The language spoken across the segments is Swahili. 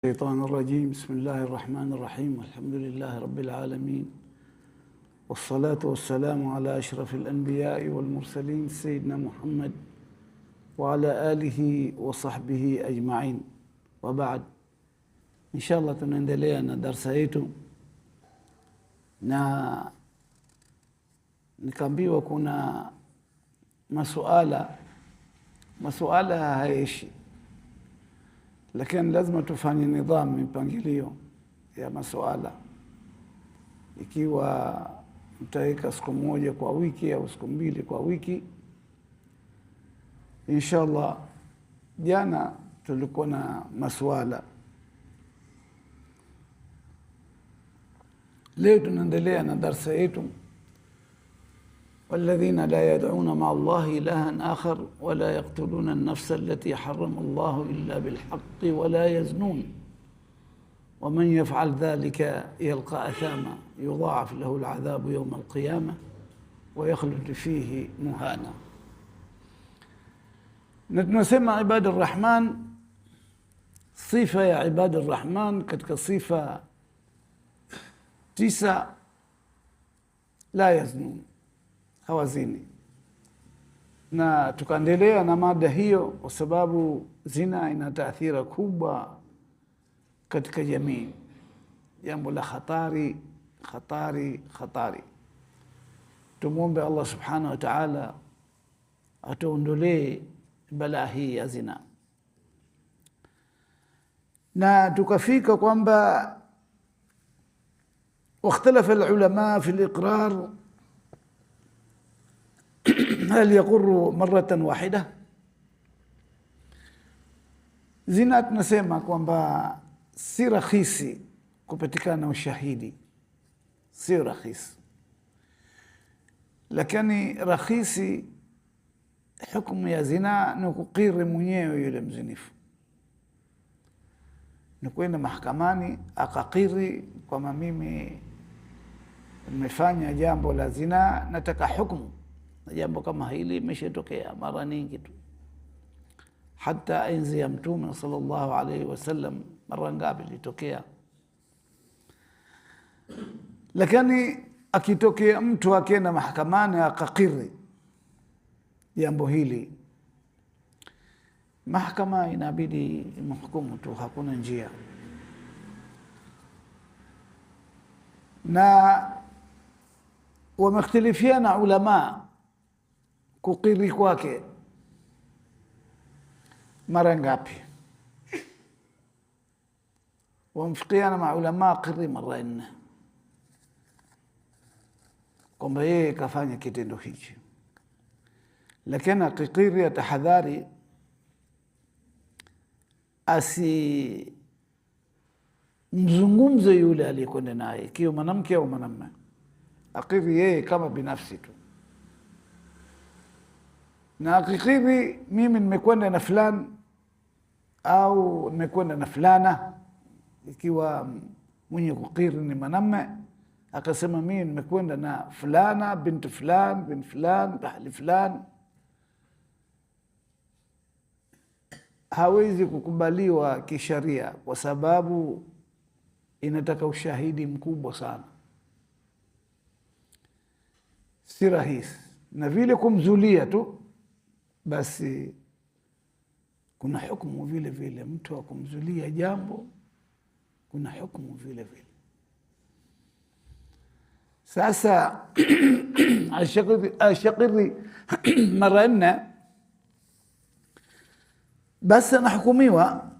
الشيطان الرجيم. بسم الله الرحمن الرحيم. والحمد لله رب العالمين، والصلاة والسلام على أشرف الأنبياء والمرسلين سيدنا محمد وعلى آله وصحبه أجمعين، وبعد. إن شاء الله tunaendelea na darasa yetu, na nikaambiwa kuna masuala haishi, lakini lazima tufanye nidhamu, mipangilio ya masuala. Ikiwa mtaweka siku moja kwa wiki au siku mbili kwa wiki, inshallah. Jana tulikuwa na masuala, leo tunaendelea na darasa yetu. والذين لا يدعون مع الله إلها آخر ولا يقتلون النفس التي حرم الله إلا بالحق ولا يزنون ومن يفعل ذلك يلقى أثاما يضاعف له العذاب يوم القيامة ويخلد فيه مهانا. نسمى عباد الرحمن، صفة يا عباد الرحمن كتك صفة 9 لا يزنون، hawazini. Na tukaendelea na mada hiyo kwa sababu zina ina taathira kubwa katika jamii, jambo la hatari. Tumuombe Allah subhanahu wa ta'ala atuondolee balaa hii ya zina. Na tukafika kwamba واختلف العلماء في الإقرار هل يقر مرة واحدة. Zina tunasema kwamba si rahisi kupatikana ushahidi, si rahisi, lakini rahisi hukumu ya zina ni kukiri mwenyewe yule mzinifu, ni kwenda mahakamani akakiri kwamba mimi nimefanya jambo la zina, nataka hukumu. Jambo kama hili imeshatokea mara nyingi tu, hata enzi ya Mtume sallallahu alaihi wasallam mara ngapi litokea. Lakini akitokea mtu akienda mahakamani akakiri jambo hili, mahakama inabidi imhukumu tu, hakuna njia. Na wamekhtalifiana ulama kukiri kwake mara ngapi. Wamfikiana maulama kiri mara 4 kwamba yeye kafanya kitendo hichi, lakini akikiri atahadhari mzungumze yule aliyekwenda naye, ikiwa mwanamke au mwanamume. Akiri yeye kama binafsi tu, na akikiri mimi nimekwenda na fulani au nimekwenda na fulana, ikiwa mwenye kukiri ni mwanamume akasema mimi nimekwenda na fulana binti fulani bin fulani bahali fulani, hawezi kukubaliwa kisharia kwa sababu inataka ushahidi mkubwa sana, si rahisi. Na vile kumzulia tu basi kuna hukumu vile vile, mtu akumzulia jambo kuna hukumu vile vile. Sasa ashakiri mara 4 basi anahukumiwa.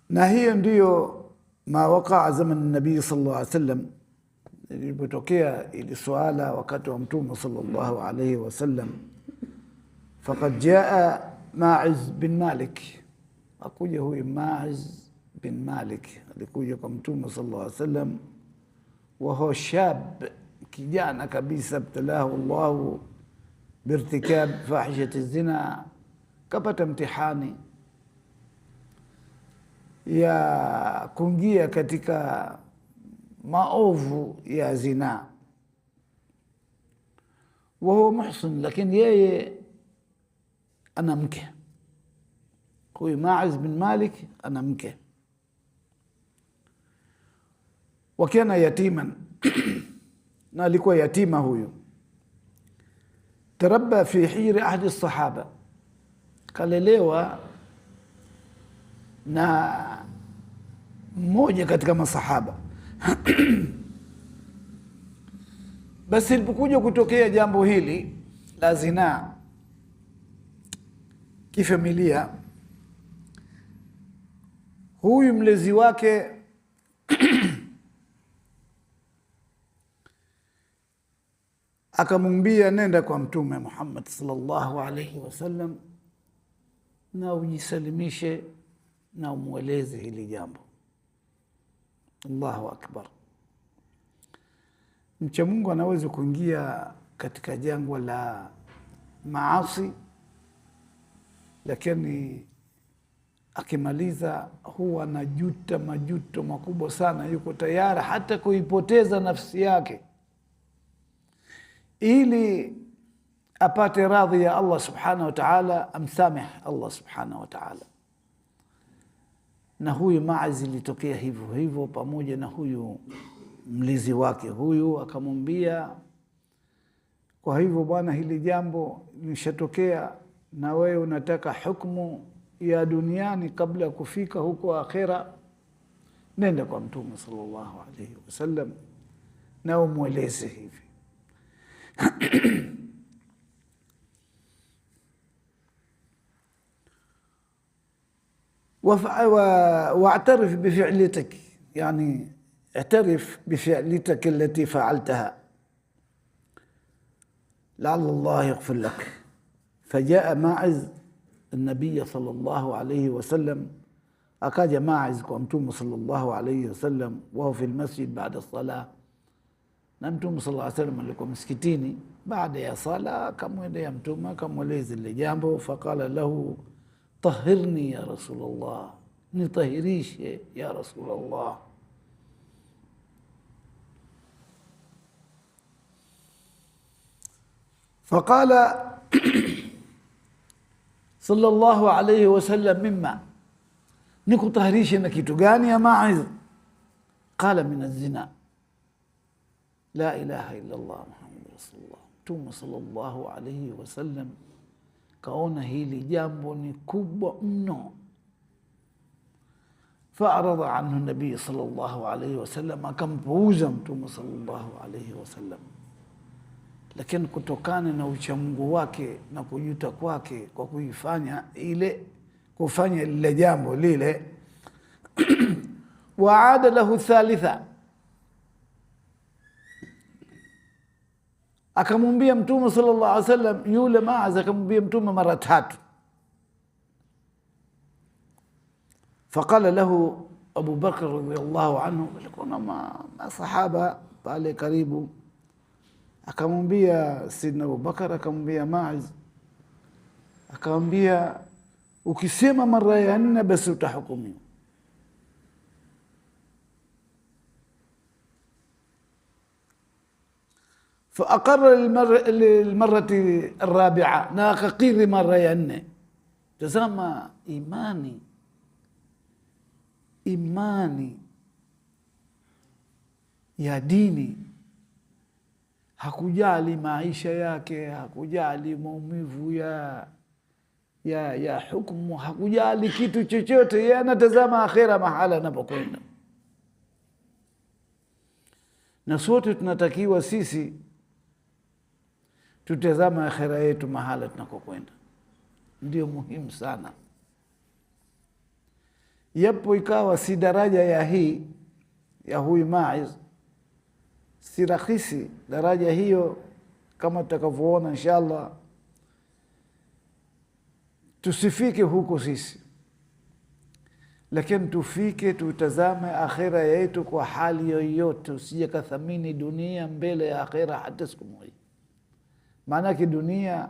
Na hiyo ndiyo ma wakaa zaman nabii sallallahu alaihi wasallam, ilipotokea ili suala wakati wa Mtume sallallahu alaihi wasallam. Faqad jaa Ma'iz bin Malik, akuja huyu Ma'iz bin Malik alikuja kwa Mtume sallallahu alaihi wasallam, wa huwa shab, kijana kabisa, ibtalahu Allah birtikab fahishati zina, kapata mtihani ya kuingia katika maovu ya zina. Wa huwa muhsin, lakini yeye ana mke, huyu Ma'iz bin Malik ana mke, wakiana yatiman na alikuwa yatima huyu. Tarabba fi hijri ahdi sahaba, kalelewa na mmoja katika masahaba. Basi ilipokuja kutokea jambo hili la zinaa kifamilia, huyu mlezi wake akamwambia, nenda kwa Mtume Muhammad sallallahu alaihi wasallam na ujisalimishe na umweleze hili jambo. Allahu akbar! Mcha Mungu anaweza kuingia katika jangwa la maasi, lakini akimaliza huwa anajuta majuto makubwa sana. Yuko tayari hata kuipoteza nafsi yake ili apate radhi ya Allah subhanahu wa ta'ala, amsamih Allah subhanahu wa ta'ala. Na huyu Ma'iz ilitokea hivyo hivyo, pamoja na huyu mlizi wake. Huyu akamwambia, kwa hivyo bwana, hili jambo lishatokea na wewe unataka hukumu ya duniani kabla ya kufika huko akhera, nenda kwa Mtume sallallahu alaihi wasallam na umweleze hivi. واعترف بفعلتك، يعني اعترف بفعلتك التي فعلتها لعل الله يغفر لك. فجاء ماعز النبي صلى الله عليه وسلم، akaja Ma'iz kwa Mtume sallallahu alayhi wasallam, wao fi almasjid baada as-salah, na Mtume sallallahu alayhi wasallam alikuwa msikitini. Baada ya sala akamwendea Mtume akamweleza ile jambo. Faqala lahu tahhirni ya Rasulullah, nitahirishe ya Rasulullah. Faqala sallallahu alayhi wasallam, mimma, nikutahirishe na kitu gani ya Ma'iz? Qala min az-zina, la ilaha illa Allah Muhammad rasulullah. Mtume sallallahu alayhi wasallam kaona hili jambo ni kubwa mno. Fa'arada anhu nabii sallallahu alayhi wasallam, akampuuza Mtume sallallahu alayhi wasallam. Lakini kutokana na uchamungu wake na kujuta kwake kwa kufanya lile jambo lile, waada lahu thalitha, akamwambia Mtume sallallahu alaihi wasallam, yule Ma'iz akamwambia Mtume mara 3. Faqala lahu Abu Bakr radhiyallahu anhu, walikuwa masahaba pale karibu, akamwambia Sidna Abu Bakr, akamwambia Ma'iz, akamwambia, ukisema mara ya 4 basi utahukumiwa. فأقر للمرة الرابعة، ناققير مرة ينه. تزama imani ya dini, hakujali maisha yake, hakujali maumivu ya hukumu, hakujali kitu chochote. Yeye anatazama akhera mahala anapokwenda. Na sote tunatakiwa sisi tutazama akhera yetu mahala tunakokwenda, ndio muhimu sana. Yapo ikawa si daraja ya hii ya huyu Ma'iz, si rahisi daraja hiyo, kama tutakavyoona inshallah. Tusifike huko sisi, lakini tufike tutazame akhera yetu kwa hali yoyote. Usije kathamini dunia mbele ya akhera hata siku moja. Maana dunia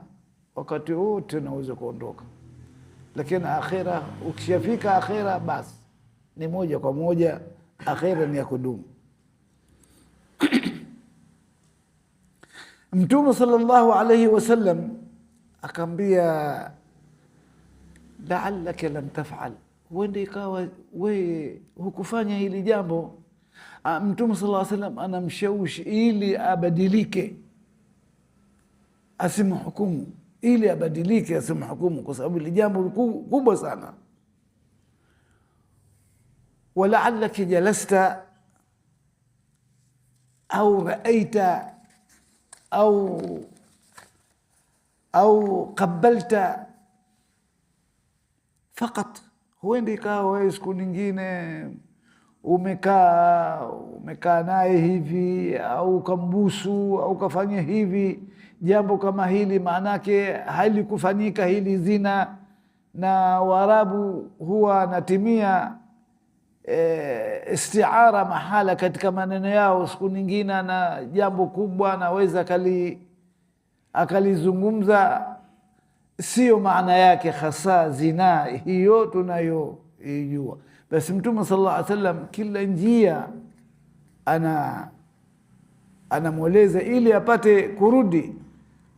wakati wote unaweza kuondoka, lakini akhera, ukishafika akhera basi ni moja kwa moja, akhera ni ya kudumu. Mtume sallallahu alayhi wasallam akaambia la'allaka lam taf'al, huenda ikawa we hukufanya hili jambo. Mtume sallallahu alaihi wasallam anamshawishi ili abadilike, asimhukumu, ili abadilike, asimhukumu, kwa sababu hili jambo kubwa sana. Wala'allaka jalasta au ra'aita au qabalta fakat, huenda ikawa wewe siku nyingine umekaa naye hivi, au kambusu au kafanya hivi jambo kama hili, maanake halikufanyika hili zina. Na Waarabu huwa anatimia istiara mahala katika maneno yao. Siku nyingine na jambo kubwa anaweza akalizungumza, sio maana yake hasa zina hiyo tunayoijua. Basi Mtume sallallahu alaihi wasallam kila njia anamweleza ili apate kurudi.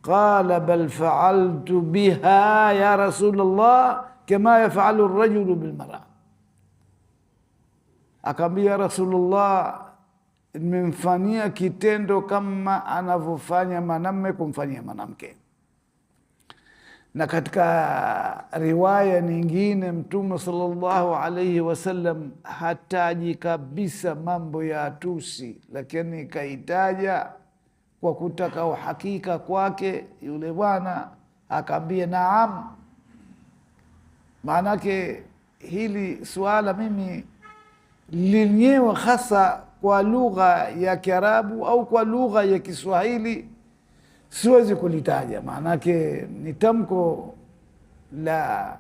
Qala bal fa'altu biha ya Rasulullah kama yafalu ar-rajulu bil mar'a, akaambia Rasulullah, nimemfanyia kitendo kama anavyofanya mwanamume kumfanyia mwanamke. Na katika riwaya nyingine Mtume sallallahu alaihi wasallam hataji kabisa mambo ya tusi, lakini kaitaja kwa kutaka uhakika kwake yule bwana, akaambia naam. Maanake hili suala mimi lenyewe hasa kwa lugha ya Kiarabu au kwa lugha ya Kiswahili siwezi kulitaja, maanake ni tamko la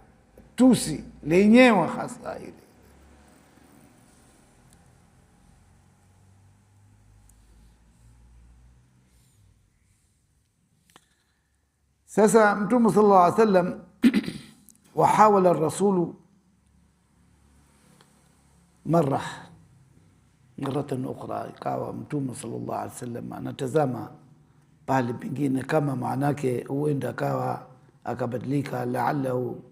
tusi lenyewe hasa hili. Sasa Mtume sallallahu alaihi wasallam wahawala ar-rasulu maratan ukhra, ikawa Mtume sallallahu alaihi wasallam anatazama pale pengine kama maanake huenda akawa akabadilika, la'allahu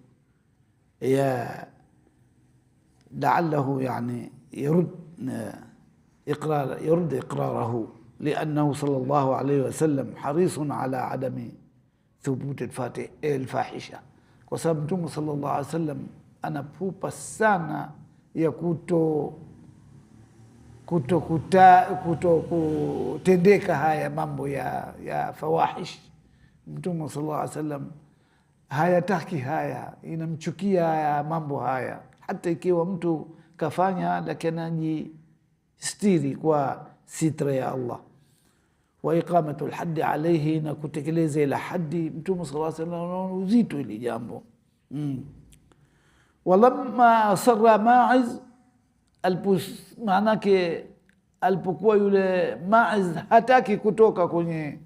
yani yurd iqrarahu, liannahu sallallahu alaihi wasallam harisun ala adami thubuti al-fahisha, kwa sababu Mtume sallallahu alaihi wasallam anapupa sana ya kutendeka haya mambo ya fawahish. Mtume sallallahu alaihi wasallam hayataki haya, inamchukia haya mambo haya, hata ikiwa mtu kafanya, lakini anajistiri kwa sitra ya Allah. Wa iqamatu al-haddi alayhi, na kutekeleza ila haddi. Mtume sallallahu alaihi wasallam uzito ili jambo. Walamma sarra Ma'iz, maanake alipokuwa yule Ma'iz hataki kutoka kwenye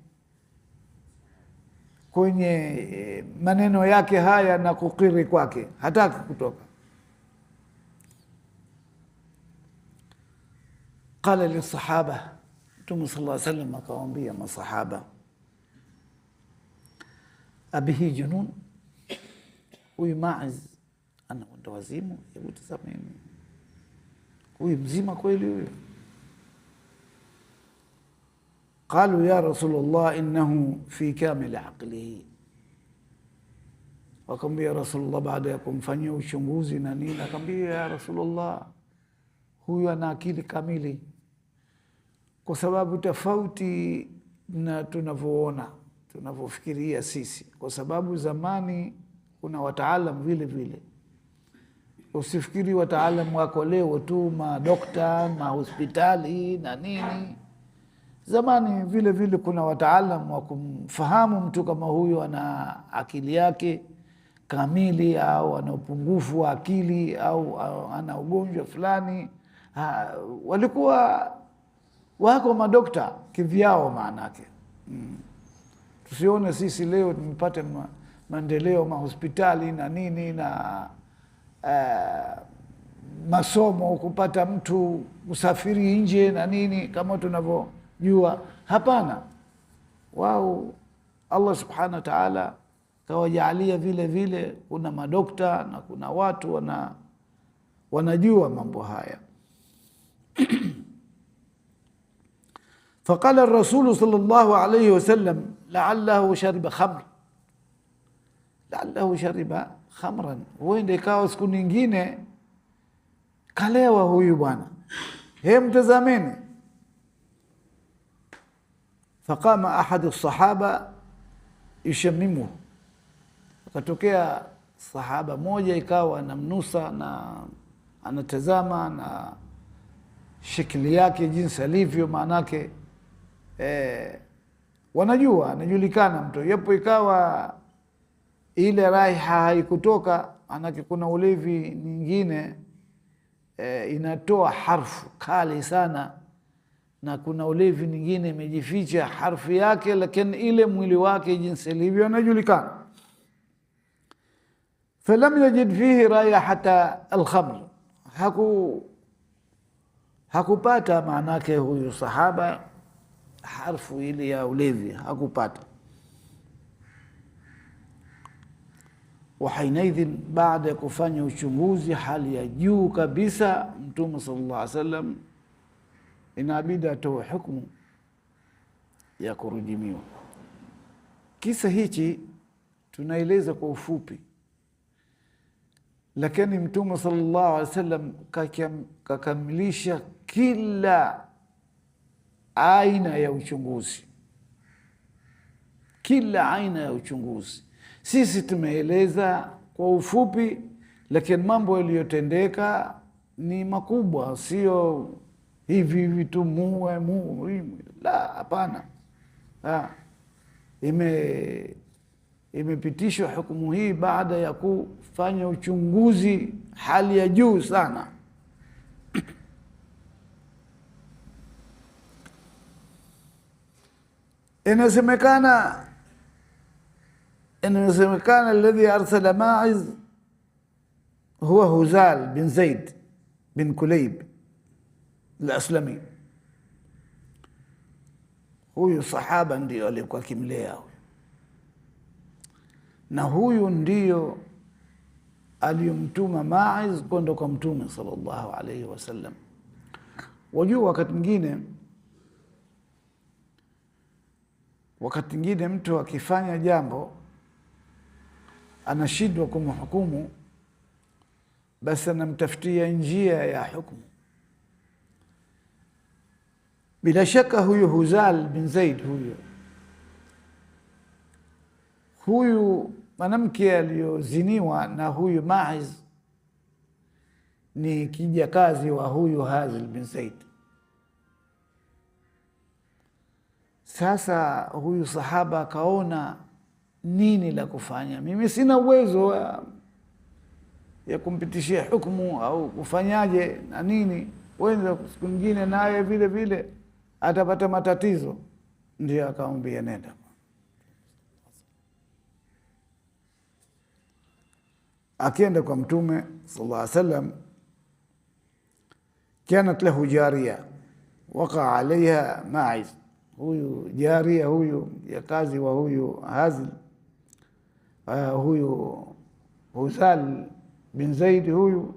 maneno yake haya na kukiri kwake, hataki kutoka. Qala lisahaba, Mtume sallallahu alaihi wasallam akawaambia masahaba, abihi junun, huyu Ma'iz ana wazimu, hebu tazameni huyu mzima kweli huyu. Qalu ya Rasulullah innahu fi kamil aqlihi, wakamwambia Rasulullah baada ya kumfanyia uchunguzi na nini, akamwambia ya Rasulullah, huyu ana akili kamili, kwa sababu tofauti na tunavyofikiria sisi, kwa sababu zamani kuna wataalam vile vile. Usifikiri wataalam wako leo tu madokta, mahospitali na nini. Zamani vile vile kuna wataalam wa kumfahamu mtu kama huyo ana akili yake kamili, au ana upungufu wa akili, au ana ugonjwa fulani. Walikuwa wako madokta kivyao maanake. Tusione sisi leo tumepata maendeleo mahospitali na nini na masomo, kupata mtu usafiri nje na nini kama tunavyojua. Hapana, wao Allah subhanahu wa ta'ala kawajaalia vile vile kuna madokta na kuna watu wanajua mambo haya. Faqala ar-Rasul sallallahu alayhi wasallam la'allahu shariba khamr, la'allahu shariba khamran, huenda ikawa siku nyingine kalewa huyu bwana, mtazameni. Faqama ahadu sahaba yushamimu, akatokea sahaba moja ikawa anamnusa na anatazama na shikili yake jinsi alivyo, maanake wanajua, anajulikana mtu, yapo ikawa ile raiha haikutoka, manake kuna ulevi nyingine inatoa harfu kali sana, na kuna ulevi nyingine imejificha harfu yake, lakini ile mwili wake jinsi ilivyo anajulikana. Falam yajid fihi raihata alkhamr, hakupata maanake huyu sahaba harfu ile ya ulevi, hakupata. Wahinaidhin, baada ya kufanya uchunguzi hali ya juu kabisa, Mtume sallallahu alaihi wasallam inabidi atoe hukumu ya kurujimiwa. Kisa hichi tunaeleza kwa ufupi, lakini Mtume sallallahu alaihi wasallam kakamilisha kila aina ya uchunguzi, kila aina ya uchunguzi. Sisi tumeeleza kwa ufupi, lakini mambo yaliyotendeka ni makubwa, sio hivi hivi tu la, hapana. Imepitishwa hukumu hii baada ya kufanya uchunguzi hali ya juu sana. Inasemekana alladhi arsala Ma'iz huwa Huzal bin Zaid bin Kulayb al-Aslami. Huyu sahaba ndio alikuwa kimlea, na huyu ndio aliyomtuma Ma'iz kwenda kwa Mtume sallallahu alayhi wasallam. Wajua, wakati mwingine mtu akifanya jambo anashindwa kumhukumu, basi anamtafutia njia ya hukumu. Bila shaka huyu Huzal bin Zaid, huyu mwanamke aliyoziniwa na huyu Ma'iz ni kijakazi wa huyu Hazil bin Zaid. Sasa huyu sahaba akaona nini la kufanya, mimi sina uwezo ya kumpitishia hukumu au kufanyaje na nini, wenza siku nyingine naye vile vile atapata matatizo. Ndio akamwambia nenda. Akienda kwa Mtume sallallahu alaihi wasallam, kanat lahu jariya waqa alaiha Ma'iz. Huyu jaria, huyu ya kazi wa huyu Hazil, huyu Huzal bin Zaid, huyu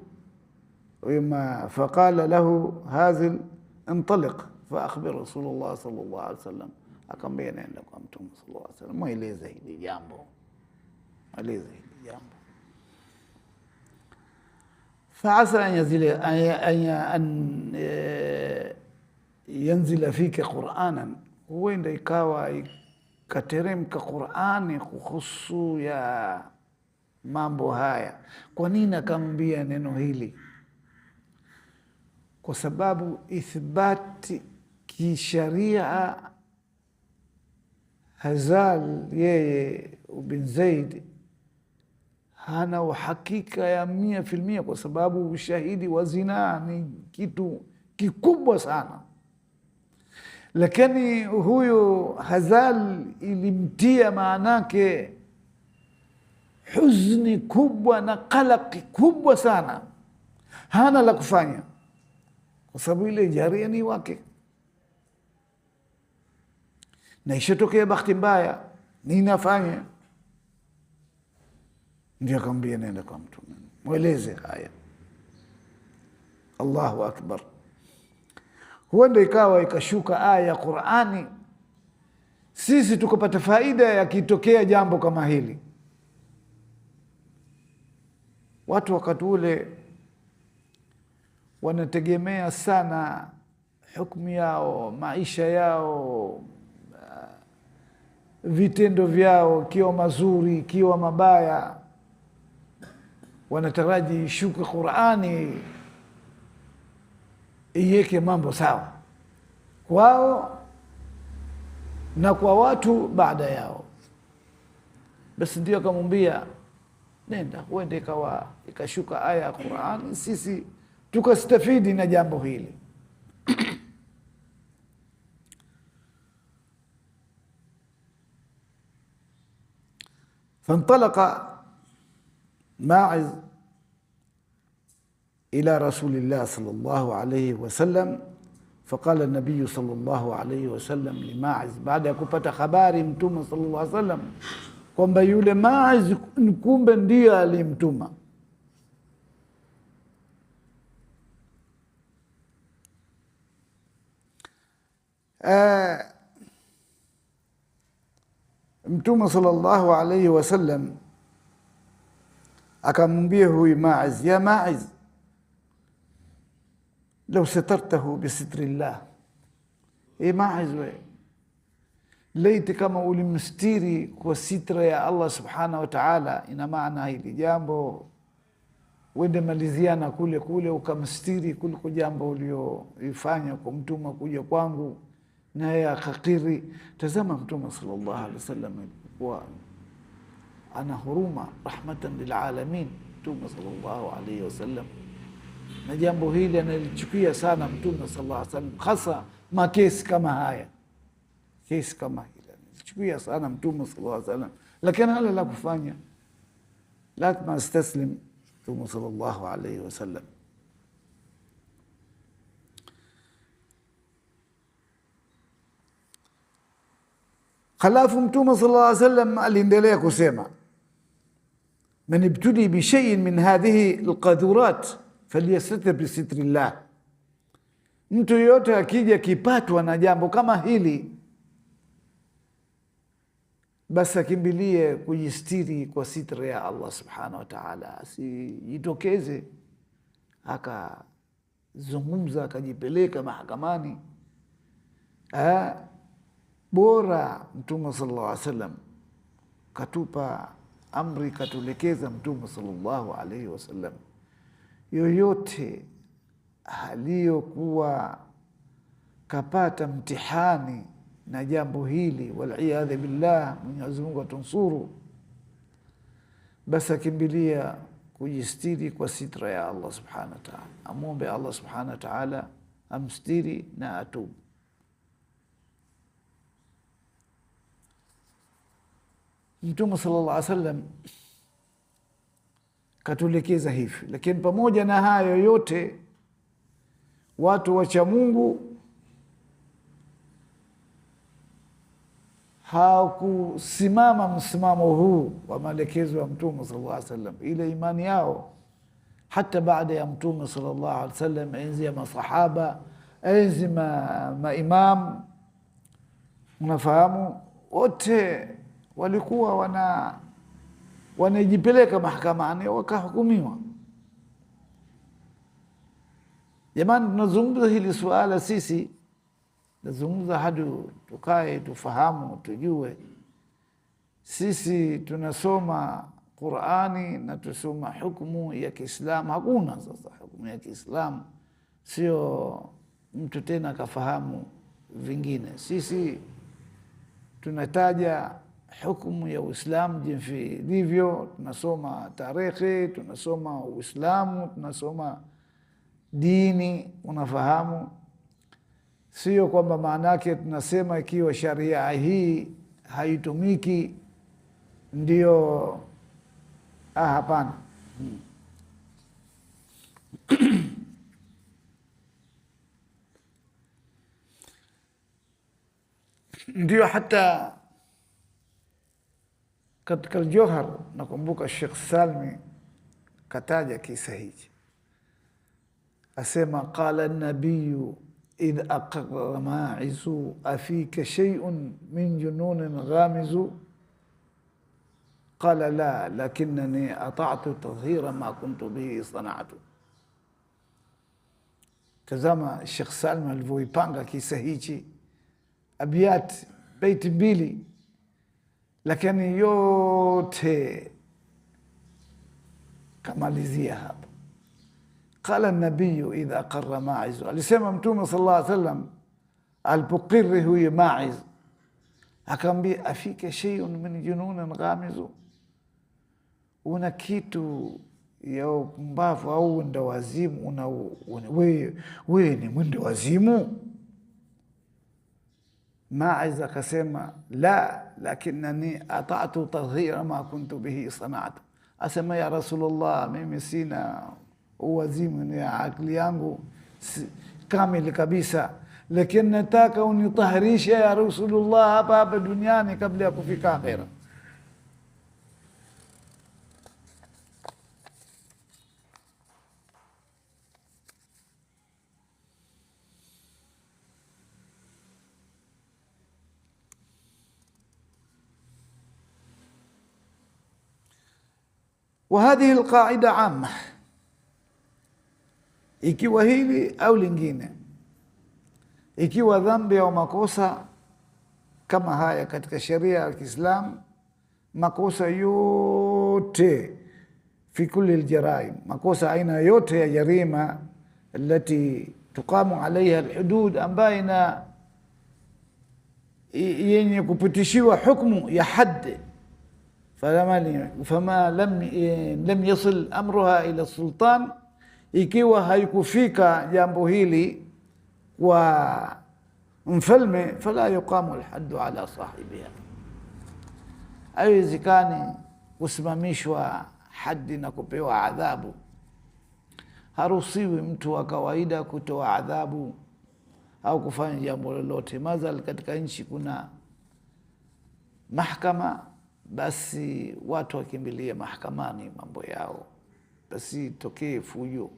ma faqala lahu Hazil intaliq fa akhbir Rasulullah sallallahu alaihi wasallam. Akamwambia nenda kwa Mtume sallallahu alaihi wasallam, mueleze hili jambo, eleza hili jambo. Faasa an yanzila fika Qur'anan, huenda ikawa ikateremka Qur'ani kuhusu ya mambo haya. Kwa nini akamwambia neno hili? Kwa sababu ithbati kisharia Hazal yeye bin Zaid hana uhakika ya 100%, kwa sababu ushahidi wa zinaa ni kitu kikubwa sana. Lakini huyu Hazal ilimtia maanake huzni kubwa na qalaqi kubwa sana, hana la kufanya kwa sababu ile jaria ni wake, na ishatokea bahati mbaya, ninafanya Ndio akamwambia nenda kwa Mtume, mweleze haya. Allahu akbar. Huenda ikawa ikashuka aya ya Qur'ani, sisi tukapata faida ya kitokea jambo kama hili. Watu wakati ule wanategemea sana hukumu yao, maisha yao, vitendo vyao, kiwa mazuri, kiwa mabaya, wanataraji ishuke Qur'ani iweke mambo sawa kwao na kwa watu baada yao. Basi ndio akamwambia nenda, huenda ikawa ikashuka aya ya Qur'ani, sisi tukastafidi na jambo hili. فانطلق ماعز إلى رسول الله صلى الله عليه وسلم فقال النبي صلى الله عليه وسلم لماعز, baada ya kupata habari Mtume sallallahu alaihi wasallam kwamba yule Ma'iz kumbe ndiye alimtuma, Mtume sallallahu alaihi wasallam akamwambia huyu Ma'iz, ya Ma'iz, law satartahu bisitrillah, Ma'iz we, laiti kama ulimstiri kwa sitra ya Allah subhanahu wa ta'ala. Ina maana hili jambo wende maliziana kule kule ukamstiri kuliko jambo ulioifanya kwa mtume kuja kwangu na yeye akakiri. Tazama Mtume sallallahu alaihi wasallam alikuwa ana huruma, rahmatan lil alamin Mtume sallallahu alaihi wasallam, na jambo hili analichukia sana Mtume sallallahu alaihi wasallam, hasa makesi kama haya, kesi kama hili analichukia sana Mtume sallallahu alaihi wasallam, lakini hala la kufanya, lazima astaslim Mtume sallallahu alaihi wasallam. Halafu Mtume sallallahu alaihi wasallam aliendelea kusema, man ibtuli bi shay'in min hadhihi alqadhurat falyastatir bi sitrillah, mtu yote akija kipatwa na jambo kama hili, basi akimbilie kujistiri kwa sitra ya Allah subhanahu wa ta'ala, asijitokeze akazungumza akajipeleka mahakamani. Bora Mtume sallallahu alaihi wasallam katupa amri, katulekeza Mtume sallallahu alaihi wasallam, yoyote aliyokuwa kapata mtihani na jambo hili, waliyadhu billah, Mwenyezi Mungu atunsuru, basi akimbilia kujistiri kwa sitra ya Allah subhanahu wa ta'ala, amwombe Allah subhanahu wa ta'ala amstiri na atubu. Mtume sallallahu alaihi wasallam katulekeza hivi, lakini pamoja na hayo yote watu wacha Mungu hawakusimama msimamo huu wa maelekezo ya Mtume sallallahu alaihi wasallam. Ile imani yao hata baada ya Mtume sallallahu alaihi wasallam, enzi ya masahaba, enzi maimam, unafahamu, wote walikuwa wanajipeleka mahakamani wakahukumiwa. Jamani, tunazungumza hili suala, sisi nazungumza hadi tukae tufahamu, tujue sisi tunasoma Qur'ani na tusoma hukumu ya Kiislamu. Hakuna sasa hukumu ya Kiislamu, sio mtu tena akafahamu vingine. Sisi tunataja hukumu ya Uislamu jinsi ilivyo, tunasoma tarehe, tunasoma Uislamu, tunasoma dini, unafahamu. Sio kwamba maana yake tunasema ikiwa sharia hii haitumiki ndio hapana. Ndio hata katika Al-Jawhar nakumbuka Sheikh Salmi kataja kisa hichi, asema qala an-nabiy idh aqarra ma'izu afika shay'un min jununin ghamizu qala la lakinnani ata'tu tadhhira ma kuntu bihi sana'tu. Tazama Sheikh Salmi alivyoipanga kisa hichi, abiyat baiti mbili, lakini yote kamalizia hapa. Qala an-nabiy idha aqarra ma'iz, alisema Mtume sallallahu alaihi wasallam alipokiri huyo Ma'iz, akamwambia afika shay'un min jununin ghamizu, una kitu ya upumbavu au wenda wazimu, wewe ni mwenda wazimu? Ma'iz akasema la lakinnani ata'tu tadhhira ma kuntu bihi sana'tu, asema ya Rasulullah, mimi sina uwazimu, ni akili yangu kamili kabisa, lakini nataka unitaharisha ya Rasulullah hapa hapa duniani kabla ya kufika akhera. وهذه القاعدة عامة، ikiwa hili au lingine, ikiwa dhambi au makosa kama haya katika sheria ya Kiislamu, makosa yote fi kulli aljaraim, makosa aina yote ya jarima التي تقام عليها الحدود, ambayo yenye kupitishiwa hukumu ya hadd, fama lam yasil amruha ila sultan, ikiwa haikufika jambo hili kwa mfalme, fala yuqamu alhaddu ala sahibiha, haiwezekani kusimamishwa haddi na kupewa adhabu. Haruhusiwi mtu wa kawaida kutoa adhabu au kufanya jambo lolote. Mazal katika nchi kuna mahakama, basi watu wakimbilia mahakamani mambo yao, basi tokee fujo.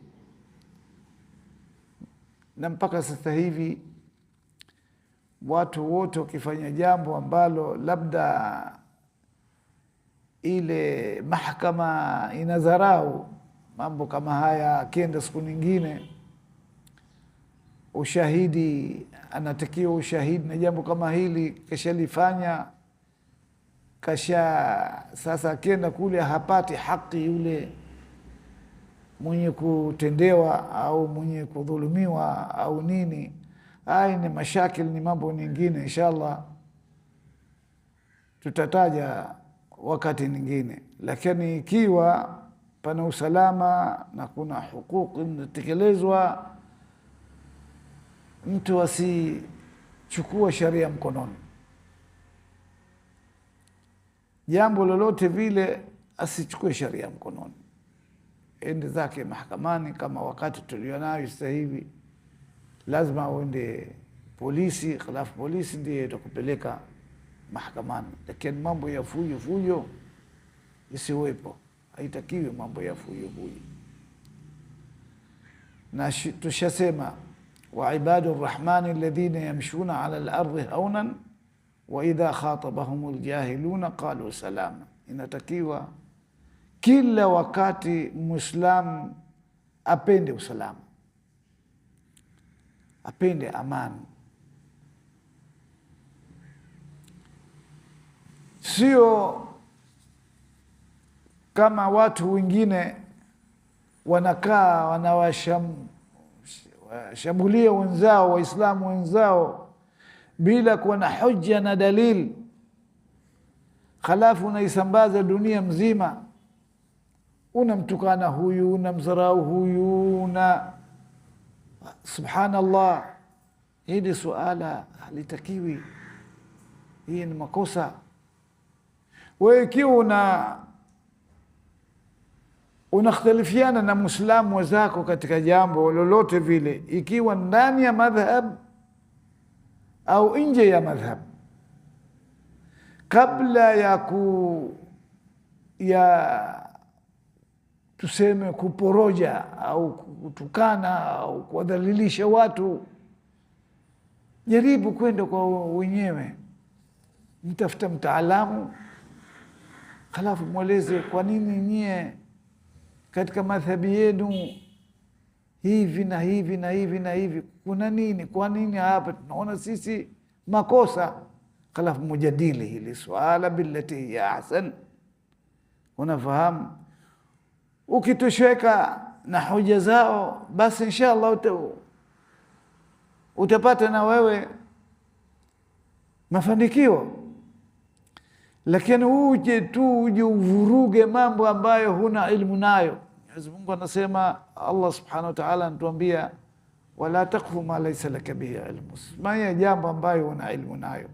Na mpaka sasa hivi watu wote wakifanya jambo ambalo labda ile mahakama inadharau mambo kama haya, akienda siku nyingine ushahidi, anatakiwa ushahidi na jambo kama hili kashalifanya, sasa akienda kule hapati haki yule mwenye kutendewa au mwenye kudhulumiwa au nini. Haya ni mashakil, ni mambo nyingine, inshallah tutataja wakati nyingine. Lakini ikiwa pana usalama na kuna hukuki inatekelezwa, mtu asichukua sharia mkononi. Jambo lolote vile asichukue sharia mkononi, ende zake mahakamani. Kama wakati tulionayo sasa hivi, lazima uende polisi, khalafu polisi ndiye itakupeleka mahakamani. Lakini mambo ya fujo isiwepo, haitakiwi mambo ya fujo. Na tushasema wa ibadu rrahmani alladhina yamshuna ala al-ardi hawnan wa idha khatabahumul jahiluna qalu salama. Inatakiwa kila wakati Muislamu apende usalama, apende amani, sio kama watu wengine wanakaa wanawashambulia wenzao, Waislamu wenzao bila kuwa na hujja na dalili, khalafu unaisambaza dunia mzima, unamtukana huyu, unamdharau huyu, subhanallah. Hili suala halitakiwi, hii ni makosa. Wewe ikiwa unakhtalifiana na Muislamu wenzako katika jambo lolote vile, ikiwa ndani ya madhhab au nje ya madhhab, kabla ya ya tuseme kuporoja au kutukana au kuwadhalilisha watu, jaribu kwenda kwa wenyewe, mtafuta mtaalamu, halafu mweleze kwa nini nyie katika madhhabi yenu hivi na hivi na hivi na hivi, kuna nini, kwa nini hapa tunaona sisi makosa. Halafu mujadili hili swala billati hiya ahsan. Unafahamu, ukitosheka na hoja zao, basi inshallah utapata na wewe mafanikio. Lakini uje uvuruge mambo ambayo huna ilmu nayo. Mwenyezi Mungu anasema, Allah subhanahu wa ta'ala anatuambia, wala takfu ma laysa laka bihi ilmu, simamia jambo ambayo huna ilmu nayo.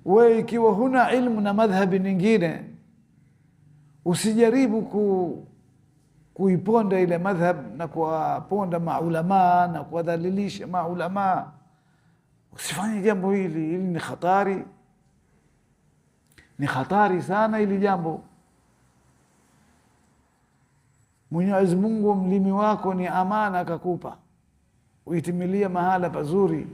Wewe ikiwa huna ilmu na madhhabi nyingine, usijaribu kuiponda ile madhhab na kuwaponda maulama na kuwadhalilisha maulama. Usifanye jambo hili ni hatari, ni hatari sana hili jambo. Mwenyezi Mungu mlimi wako ni amana akakupa, uitimilie mahala pazuri.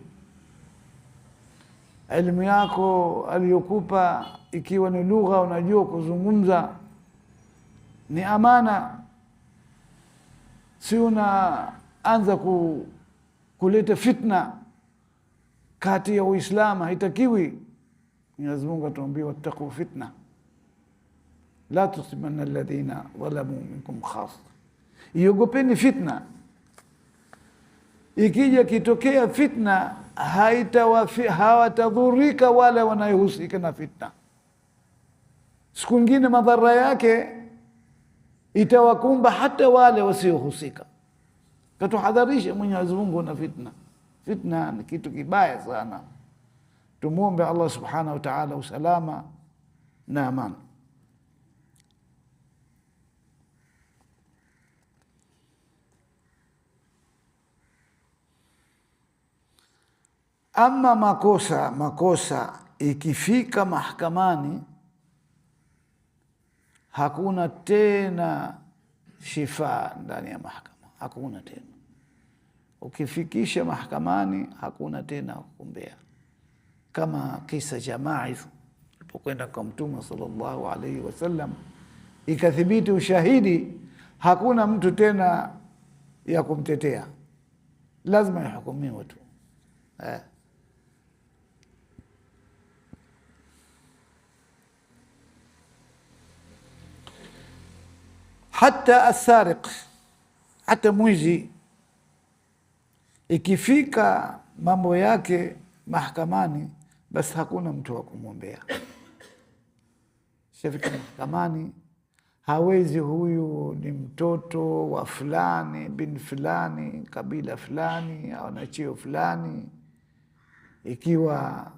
Elimu yako aliyokupa ikiwa ni lugha unajua kuzungumza, ni amana. Si unaanza kuleta fitna kati ya Uislamu, haitakiwi. Mwenyezi Mungu atuambia, wattaqu fitna la tusibanna alladhina zalamu minkum khassa. Iogopeni fitna. Ikija kitokea fitna, hawatadhurika wale wanayohusika na fitna. Siku nyingine madhara yake itawakumba hata wale wasiohusika. Katuhadharisha Mwenyezi Mungu na fitna. Fitna ni kitu kibaya sana. Tumuombe Allah subhanahu wa ta'ala usalama na amani. Ama makosa ikifika mahakamani, hakuna tena shifa ndani ya mahakama, hakuna tena. Ukifikisha mahakamani hakuna tena kuombea. Kama kisa cha Ma'iz alipokwenda kwa Mtume sallallahu alaihi wasallam, ikathibiti ushahidi, hakuna mtu tena ya kumtetea, lazima yahukumiwe tu. Hata asariq, hata mwizi ikifika mambo yake mahakamani, basi hakuna mtu wa kumwombea. Shafika mahakamani, hawezi huyu ni mtoto wa fulani bin fulani kabila fulani au na cheo fulani. Ikiwa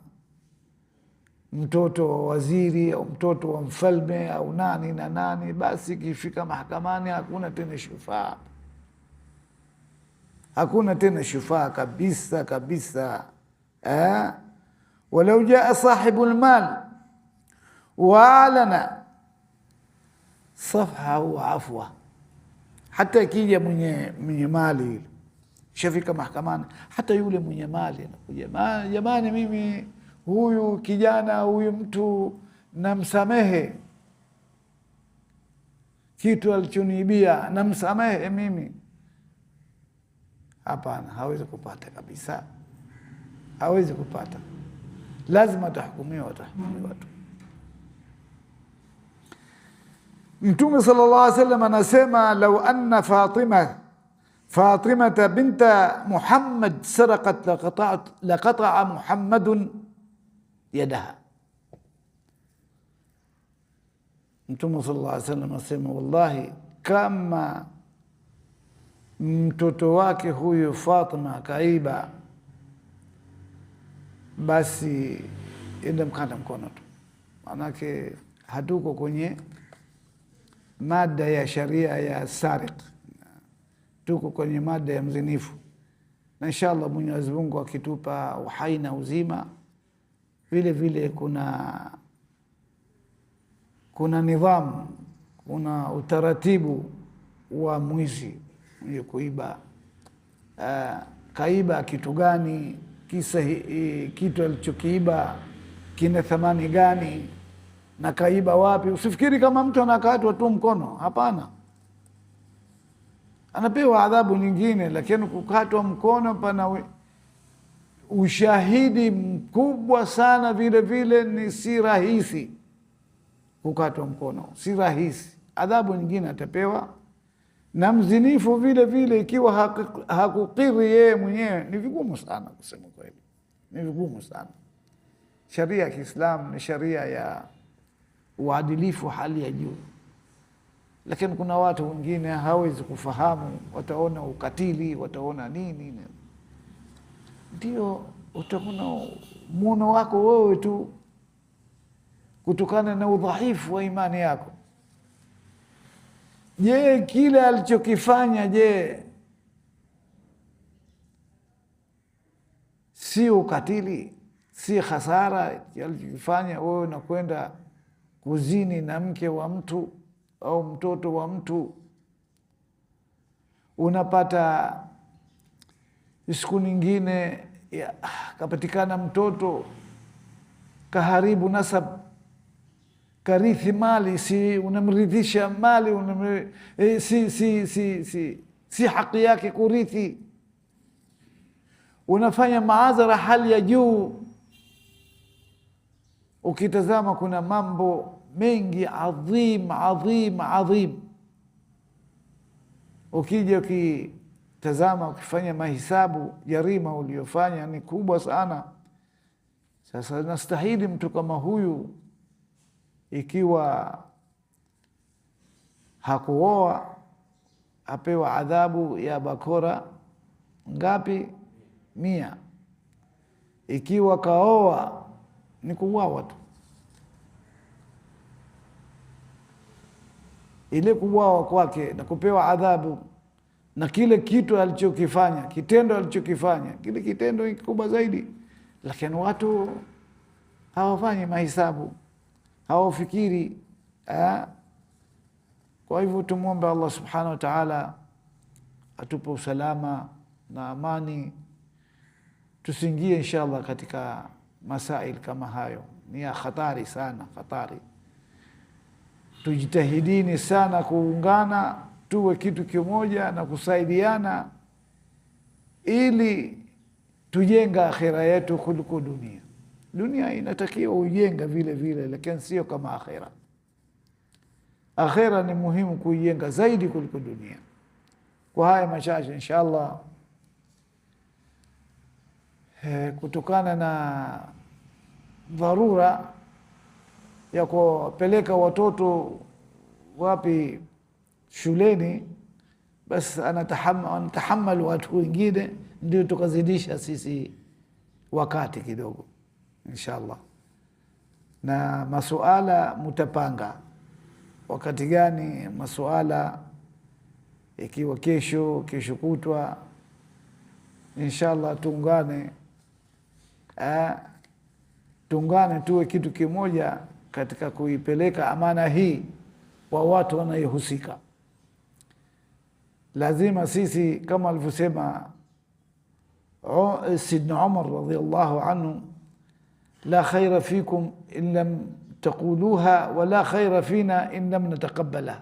mtoto wa waziri au mtoto wa mfalme au nani na nani, basi ikifika mahakamani hakuna tena shufaa, hakuna tena shufaa kabisa kabisa. Walau jaa sahibu almal waalana safhahu wa afwa, hata ikija mwenye mali shafika mahakamani, hata yule mwenye mali anakuja, jamani, mimi huyu kijana, huyu mtu namsamehe, kitu alichoniibia namsamehe mimi. Hapana, hawezi kupata kabisa, hawezi kupata. Lazima atahukumiwa tu. Mtume sallallahu alaihi wasallam anasema, lau anna Fatimata binta Muhammad saraqat laqata'a Muhammadun yadaha. Mtume sallallahu alaihi wasallam anasema, wallahi, kama mtoto wake huyu Fatima kaiba, basi enda mkanda mkono tu. Manake hatuko kwenye mada ya sharia ya sariq, tuko kwenye mada ya mzinifu. Na inshallah Mwenyezi Mungu akitupa uhai na uzima, vile vile kuna nidhamu, kuna utaratibu wa mwizi mwenye kuiba. Kaiba kitu gani, kisa kitu alichokiiba kina thamani gani, na kaiba wapi. Usifikiri kama mtu anakatwa tu mkono, hapana, anapewa adhabu nyingine. Lakini kukatwa mkono pana ushahidi mkubwa sana. Vile vile ni si rahisi kukatwa mkono, si rahisi. Adhabu nyingine atapewa. Na mzinifu vile vile, ikiwa hakukiri yeye mwenyewe, ni vigumu sana kusema kweli, ni vigumu sana. Sharia ya Kiislamu ni sharia ya uadilifu hali ya juu, lakini kuna watu wengine hawezi kufahamu, wataona ukatili, wataona nini, ndio utaona muono wako wewe tu kutokana na udhaifu wa imani yako. Je, kile alichokifanya, je, si ukatili, si hasara alichokifanya? Wewe unakwenda kuzini na mke wa mtu au mtoto wa mtu, unapata siku nyingine kapatikana mtoto kaharibu nasab, karithi mali, si unamridhisha mali, si haki yake kurithi, unafanya maadhara hali ya juu. Ukitazama kuna mambo mengi adhim. Ukija ukitazama, ukifanya mahisabu, jarima uliofanya ni kubwa sana. Sasa nastahili mtu kama huyu, ikiwa hakuoa, apewa adhabu ya bakora ngapi? 100. Ikiwa kaoa ni kuuawa tu. Ile kuuawa kwake na kupewa adhabu na kile kitu alichokifanya, kitendo alichokifanya, kile kitendo ni kikubwa zaidi. Lakini watu hawafanyi mahesabu, hawafikiri. Kwa hivyo tumuombe Allah subhanahu wa ta'ala atupe usalama na amani, tusiingie inshallah katika masail kama hayo. Ni ya hatari sana, hatari. Tujitahidini sana kuungana, tuwe kitu kimoja na kusaidiana, ili tujenga akhira yetu kuliko dunia. Dunia inatakiwa ujenga vile vile, lakini sio kama akhira. Akhira ni muhimu kujenga zaidi kuliko dunia. Kwa haya machache inshallah, kutokana na dharura ya kupeleka watoto wapi shuleni, basi anatahammal watu wengine, ndio tukazidisha sisi wakati kidogo inshallah. Na masuala mutapanga wakati gani masuala, ikiwa kesho kutwa inshallah tuungane tuwe kitu kimoja katika kuipeleka amana hii kwa watu wanayohusika. Lazima sisi, kama alivyosema Sidna Umar radhiyallahu anhu, la khaira fikum in lam taquluha wa la khaira fina in lam nataqabbalaha.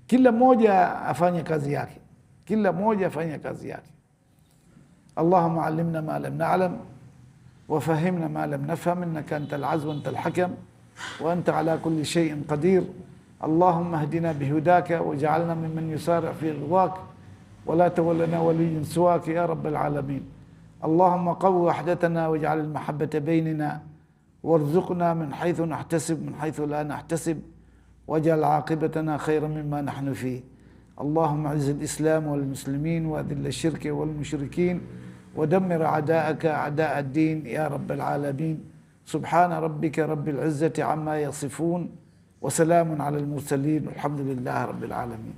Kila mmoja afanye kazi yake, kila mmoja afanye kazi yake. Allahumma allimna ma lam na'lam وفهمنا ما لم نفهم إنك أنت العز وأنت الحكم وأنت على كل شيء قدير. اللهم اهدنا بهداك وجعلنا ممن يسارع في رضاك ولا تولنا ولي سواك يا رب العالمين. اللهم قو وحدتنا واجعل المحبة بيننا وارزقنا من حيث نحتسب من حيث لا نحتسب واجعل عاقبتنا خيرا مما نحن فيه. اللهم اعز الإسلام والمسلمين وأذل الشرك والمشركين ودمر أعداءك أعداء الدين يا رب العالمين. سبحان ربك رب العزة عما يصفون وسلام على المرسلين والحمد لله رب العالمين.